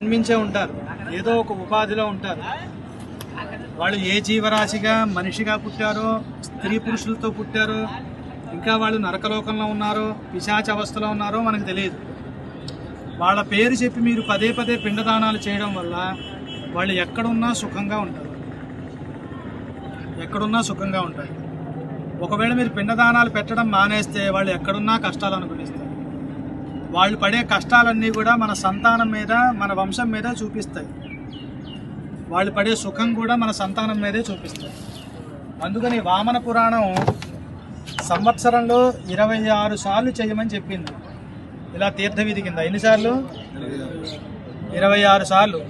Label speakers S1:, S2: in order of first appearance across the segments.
S1: జన్మించే ఉంటారు, ఏదో ఒక ఉపాధిలో ఉంటారు. వాళ్ళు ఏ జీవరాశిగా మనిషిగా పుట్టారో, స్త్రీ పురుషులతో పుట్టారో, ఇంకా వాళ్ళు నరకలోకంలో ఉన్నారో, పిశాచ అవస్థలో ఉన్నారో మనకు తెలియదు. వాళ్ళ పేరు చెప్పి మీరు పదే పదే పిండదానాలు చేయడం వల్ల వాళ్ళు ఎక్కడున్నా సుఖంగా ఉంటారు, ఎక్కడున్నా సుఖంగా ఉంటారు. ఒకవేళ మీరు పిండదానాలు పెట్టడం మానేస్తే వాళ్ళు ఎక్కడున్నా కష్టాలు అనుభవిస్తారు. వాళ్ళు పడే కష్టాలన్నీ కూడా మన సంతానం మీద, మన వంశం మీద చూపిస్తాయి. వాళ్ళు పడే సుఖం కూడా మన సంతానం మీదే చూపిస్తాయి. అందుకని వామన పురాణం సంవత్సరంలో 26 సార్లు చేయమని చెప్పింది. ఇలా తీర్థవిధి కింద ఎన్నిసార్లు? 26 సార్లు.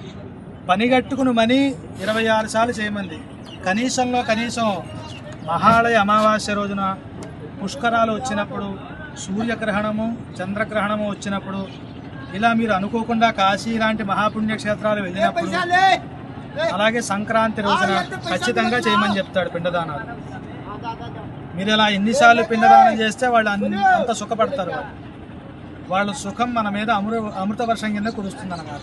S1: పనిగట్టుకుని మనీ 26 సార్లు చేయమంది. కనీసంలో కనీసం మహాళయ అమావాస్య రోజున, పుష్కరాలు వచ్చినప్పుడు, సూర్యగ్రహణము, చంద్రగ్రహణము వచ్చినప్పుడు, ఇలా మీరు అనుకోకుండా కాశీ లాంటి మహాపుణ్యక్షేత్రాలు వెళ్ళినప్పుడు, అలాగే సంక్రాంతి రోజున ఖచ్చితంగా చేయమని చెప్తాడు పిండదానాలు. మీరు ఇలా ఎన్నిసార్లు పిండదానం చేస్తే వాళ్ళు అంత సుఖపడతారు. వాళ్ళ సుఖం మన మీద అమృత వర్షం కింద కురుస్తుందన్నమాట.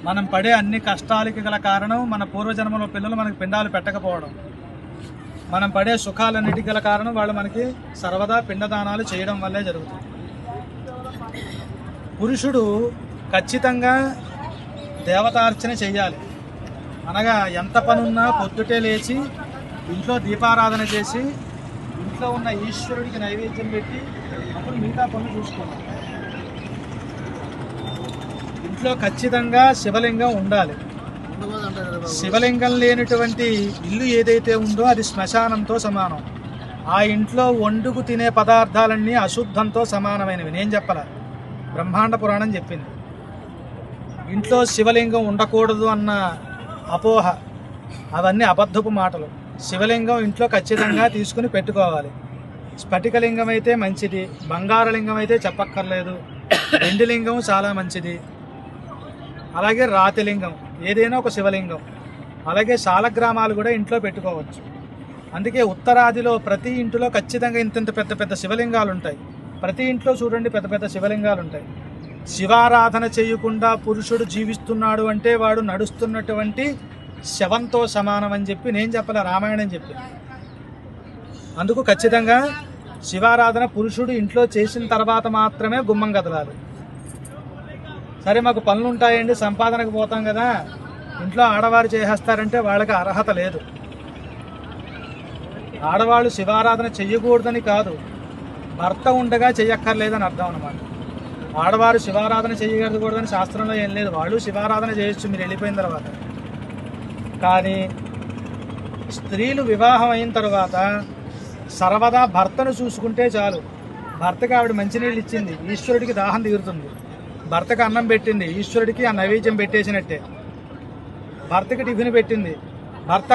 S1: మనం పడే అన్ని కష్టాలకి గల కారణం మన పూర్వజన్మలో పిల్లలు మనకి పిండాలు పెట్టకపోవడం. మనం పడే సుఖాలన్నిటికి గల కారణం వాళ్ళు మనకి సర్వదా పిండదానాలు చేయడం వల్లే జరుగుతుంది. పురుషుడు ఖచ్చితంగా దేవతార్చన చెయ్యాలి. అనగా ఎంత పనున్నా పొద్దుటే లేచి ఇంట్లో దీపారాధన చేసి ఇంట్లో ఉన్న ఈశ్వరుడికి నైవేద్యం పెట్టి అప్పుడు మిగతా పనులు చూసుకోవాలి. ఇంట్లో ఖచ్చితంగా శివలింగం ఉండాలి. శివలింగం లేనటువంటి ఇల్లు ఏదైతే ఉందో అది శ్మశానంతో సమానం. ఆ ఇంట్లో వండుకు తినే పదార్థాలన్నీ అశుద్ధంతో సమానమైనవి. నేను చెప్పాల, బ్రహ్మాండ పురాణం చెప్పింది. ఇంట్లో శివలింగం ఉండకూడదు అన్న అపోహ, అవన్నీ అబద్ధపు మాటలు. శివలింగం ఇంట్లో ఖచ్చితంగా తీసుకుని పెట్టుకోవాలి. స్ఫటికలింగం అయితే మంచిది, బంగారలింగం అయితే చెప్పక్కర్లేదు, వెండి లింగం చాలా మంచిది, అలాగే రాతిలింగం, ఏదైనా ఒక శివలింగం. అలాగే శాలగ్రామాలు కూడా ఇంట్లో పెట్టుకోవచ్చు. అందుకే ఉత్తరాదిలో ప్రతి ఇంటిలో ఖచ్చితంగా ఇంత పెద్ద పెద్ద శివలింగాలు ఉంటాయి. ప్రతి ఇంట్లో చూడండి పెద్ద పెద్ద శివలింగాలు ఉంటాయి. శివారాధన చేయకుండా పురుషుడు జీవిస్తున్నాడు అంటే వాడు నడుస్తున్నటువంటి శవంతో సమానం అని చెప్పి నేను చెప్పలే, రామాయణం చెప్పి. అందుకు ఖచ్చితంగా శివారాధన పురుషుడు ఇంట్లో చేసిన తర్వాత మాత్రమే గుమ్మం కదలాలి. సరే మాకు పనులు ఉంటాయండి, సంపాదనకు పోతాం కదా, ఇంట్లో ఆడవారు చేసేస్తారంటే వాళ్ళకి అర్హత లేదు. ఆడవాళ్ళు శివారాధన చెయ్యకూడదని కాదు, భర్త ఉండగా చెయ్యక్కర్లేదని అర్థం అన్నమాట. ఆడవారు శివారాధన చేయకూడదని శాస్త్రంలో ఏం లేదు. వాళ్ళు శివారాధన చేయొచ్చు మీరు వెళ్ళిపోయిన తర్వాత. కానీ స్త్రీలు వివాహం అయిన తర్వాత సర్వదా భర్తను చూసుకుంటే చాలు. భర్తకి ఆవిడ మంచినీళ్ళు ఇచ్చింది, ఈశ్వరుడికి దాహం తీరుతుంది. భర్తకి అన్నం పెట్టింది, ఈశ్వరుడికి ఆ నైవేద్యం పెట్టేసినట్టే. భర్తకి టిఫిన్ పెట్టింది, భర్త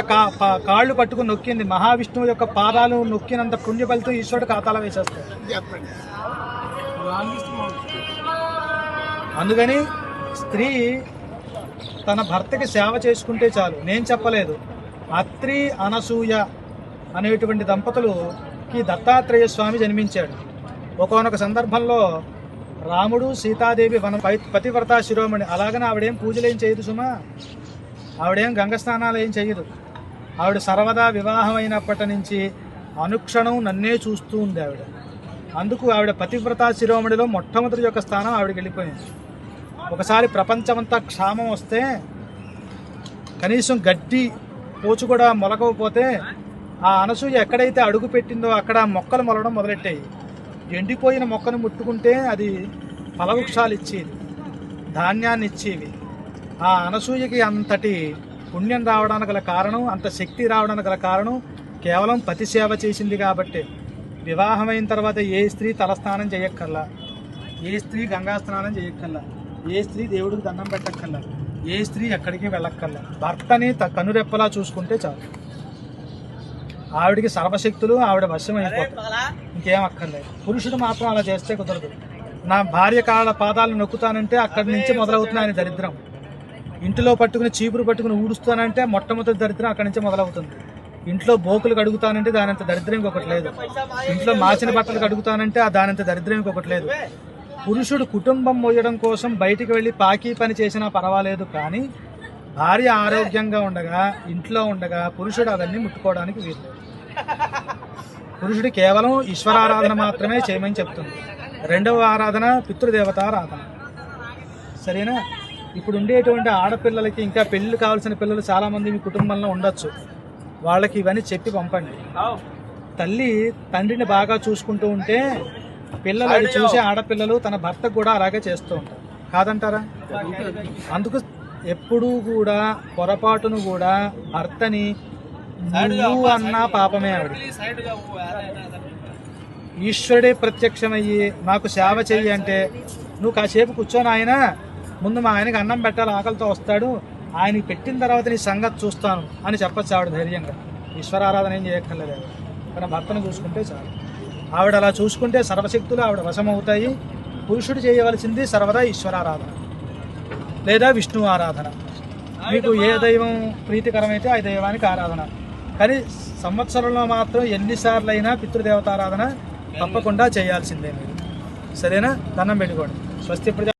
S1: కాళ్ళు పట్టుకుని నొక్కింది, మహావిష్ణువు యొక్క పాదాలు నొక్కినంత పుణ్య ఫలితం ఈశ్వరుడు ఖాతాలో వేసేస్తాడు. అందుకని స్త్రీ తన భర్తకి సేవ చేసుకుంటే చాలు. నేను చెప్పలేదు, అత్రి అనసూయ అనేటువంటి దంపతులకి దత్తాత్రేయ స్వామి జన్మించాడు. ఒకానొక సందర్భంలో రాముడు సీతాదేవి పతివ్రతా శిరోమణి. అలాగని ఆవిడేం పూజలేం చేయదు సుమా, ఆవిడేం గంగ స్నానాలు ఏం చేయదు. ఆవిడ సర్వదా వివాహం అయినప్పటి నుంచి అనుక్షణం నన్నే చూస్తూ ఉంది ఆవిడ. అందుకు ఆవిడ పతివ్రతా శిరోమణిలో మొట్టమొదటి యొక్క స్థానం ఆవిడకి వెళ్ళిపోయింది. ఒకసారి ప్రపంచమంతా క్షామం వస్తే కనీసం గడ్డి పోచు కూడా మొలకపోతే ఆ అనసూయ ఎక్కడైతే అడుగు పెట్టిందో అక్కడ మొక్కలు మొలవడం మొదలెట్టాయి. ఎండిపోయిన మొక్కను ముట్టుకుంటే అది ఫలవృక్షాలు ఇచ్చేది, ధాన్యాన్ని ఇచ్చేవి. ఆ అనసూయకి అంతటి పుణ్యం రావడానికి గల కారణం, అంత శక్తి రావడానికి గల కారణం కేవలం పతి సేవ చేసింది కాబట్టి. వివాహమైన తర్వాత ఏ స్త్రీ తలస్నానం చేయక్కర్లా, ఏ స్త్రీ గంగా స్నానం చేయక్కర్లా, ఏ స్త్రీ దేవుడికి దండం పెట్టక్కర్లా, ఏ స్త్రీ ఎక్కడికి వెళ్ళక్కర్లా. భర్తని కనురెప్పలా చూసుకుంటే చాలు. ఆవిడికి సర్వశక్తులు ఆవిడ వశం అయిపోతాయి, ఇంకేం అక్కర్లేదు. పురుషుడు మాత్రం అలా చేస్తే కుదరదు. నా భార్య కాళ్ళ పాదాలను నొక్కుతానంటే అక్కడి నుంచి మొదలవుతుంది ఆయన దరిద్రం. ఇంటిలో పట్టుకుని చీపురు పట్టుకుని ఊడుస్తానంటే మొట్టమొదటి దరిద్రం అక్కడి నుంచి మొదలవుతుంది. ఇంట్లో బోకులు కడుగుతానంటే దానంత దరిద్రం ఇంకొకటి లేదు. ఇంట్లో మాసిన బట్టలు కడుగుతానంటే దానంత దరిద్రం ఇంకొకటి లేదు. పురుషుడు కుటుంబం మోయడం కోసం బయటికి వెళ్ళి పాకీ పని చేసినా పర్వాలేదు, కానీ భార్య ఆరోగ్యంగా ఉండగా ఇంట్లో ఉండగా పురుషుడు అవన్నీ ముట్టుకోవడానికి వీలు. పురుషుడు కేవలం ఈశ్వరారాధన మాత్రమే చేయమని చెప్తుంది. రెండవ ఆరాధన పితృదేవతారాధన. సరేనా? ఇప్పుడు ఉండేటువంటి ఆడపిల్లలకి ఇంకా పెళ్లి కావాల్సిన పిల్లలు చాలామంది మీ కుటుంబంలో ఉండొచ్చు. వాళ్ళకి ఇవన్నీ చెప్పి పంపండి. తల్లి తండ్రిని బాగా చూసుకుంటూ ఉంటే పిల్లలు అది చూసే ఆడపిల్లలు తన భర్తకు కూడా అలాగే చేస్తూ ఉంటారు. కాదంటారా? అందుకు ఎప్పుడూ కూడా పొరపాటును కూడా భర్తని నువ్వు అన్నా పాపమే. ఆవిడ ఈశ్వరుడే ప్రత్యక్షమయ్యి నాకు సేవ చెయ్యి అంటే నువ్వు కాసేపు కూర్చొని ఆయన ముందు మా ఆయనకి అన్నం పెట్టాలి, ఆకలితో వస్తాడు, ఆయనకి పెట్టిన తర్వాత నీ సంగతి చూస్తాను అని చెప్పచ్చు ఆవిడ ధైర్యంగా. ఈశ్వరారాధన ఏం చేయక్కర్లేదు, తన భర్తను చూసుకుంటే చాలు. ఆవిడ అలా చూసుకుంటే సర్వశక్తులు ఆవిడ వశమవుతాయి. పురుషుడు చేయవలసింది సర్వదా ఈశ్వరారాధన లేదా విష్ణు ఆరాధన. మీకు ఏ దైవం ప్రీతికరమైతే ఆ దైవానికి ఆరాధన. కానీ సంవత్సరంలో మాత్రం ఎన్నిసార్లు అయినా పితృదేవతారాధన తప్పకుండా చేయాల్సిందే మీరు. సరేనా? దండం పెట్టుకోండి. స్వస్తి ప్రజా